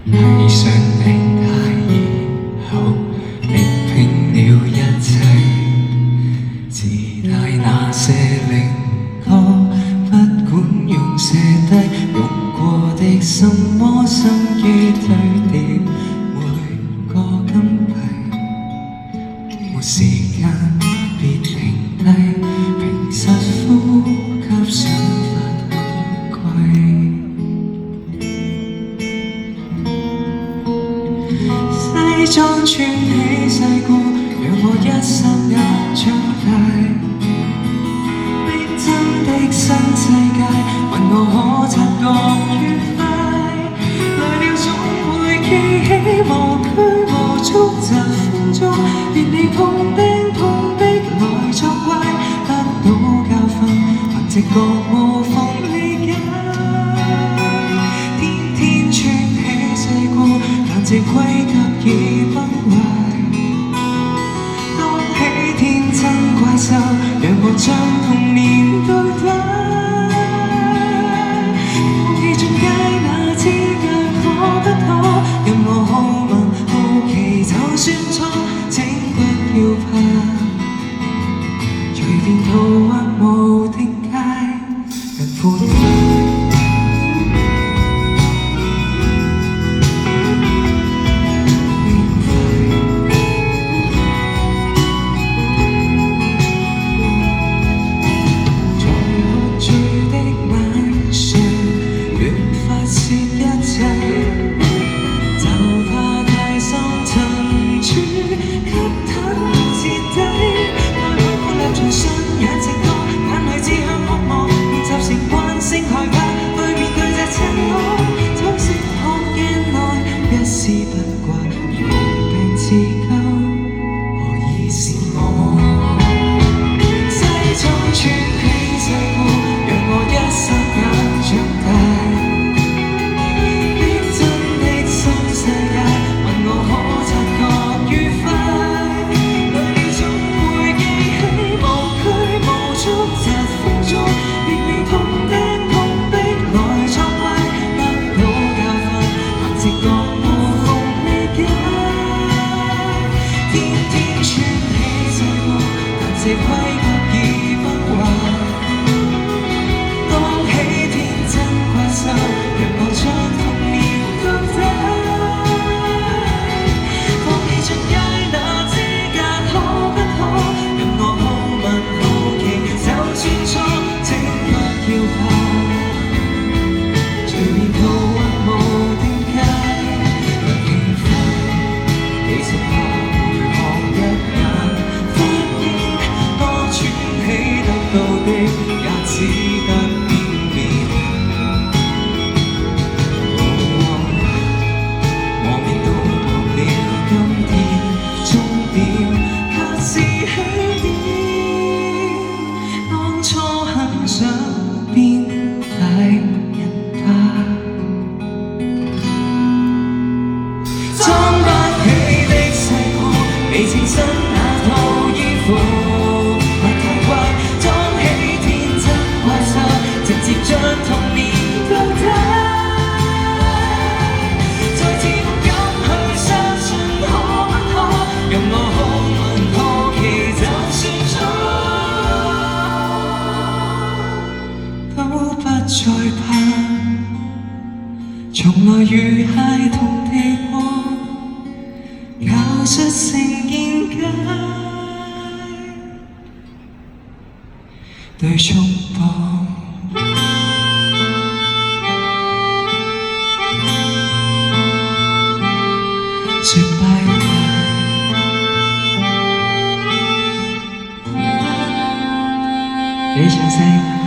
繫上領帶，然後力拼了一切，自帶那些靈歌，不管用寫低用過的什麼心機堆疊每個金幣，沒時間別停低，平實呼吸想法很貴。西裝穿起細個，讓我一霎眼長大。逼真的新世界，問我可察覺愉快。來了總會記起無拘無束疾風中，別你碰釘碰壁來作怪，得到教訓，憑直覺無縫理解。天天穿起細個，但這規格已崩壞。當起天真怪獸，讓我將童年倒帶。放棄進階那資格可不可？任我好問好奇，就算錯，請不要怕。隨便途或無定界，更寬闊。思不慣，如無病自救，何以是我？西裝穿起細褲，讓我一霎眼長大。逼真的新世界，問我可察覺愉快。來了總會記起無拘無束疾風中，別你碰釘碰壁來作怪，得到教訓，憑直覺。這規格已崩壞，當起天真怪獸，讓我將童年倒帶。放棄進階那資格可不可？任我好問好奇，就算錯，請不要怕。隨便途或無定界，能輕快，其實怕回看一眼。也只得片面，我面都忘了今天終點卻是起點。當初很想變大人吧，裝不起的細褲，未稱身那套衣服。將童年倒帶，再次勇敢去相信可不可？讓我好問好奇，就算錯，都不再怕。從來如孩童地過，教出成見解，對束縛。說拜拜，你唱聲。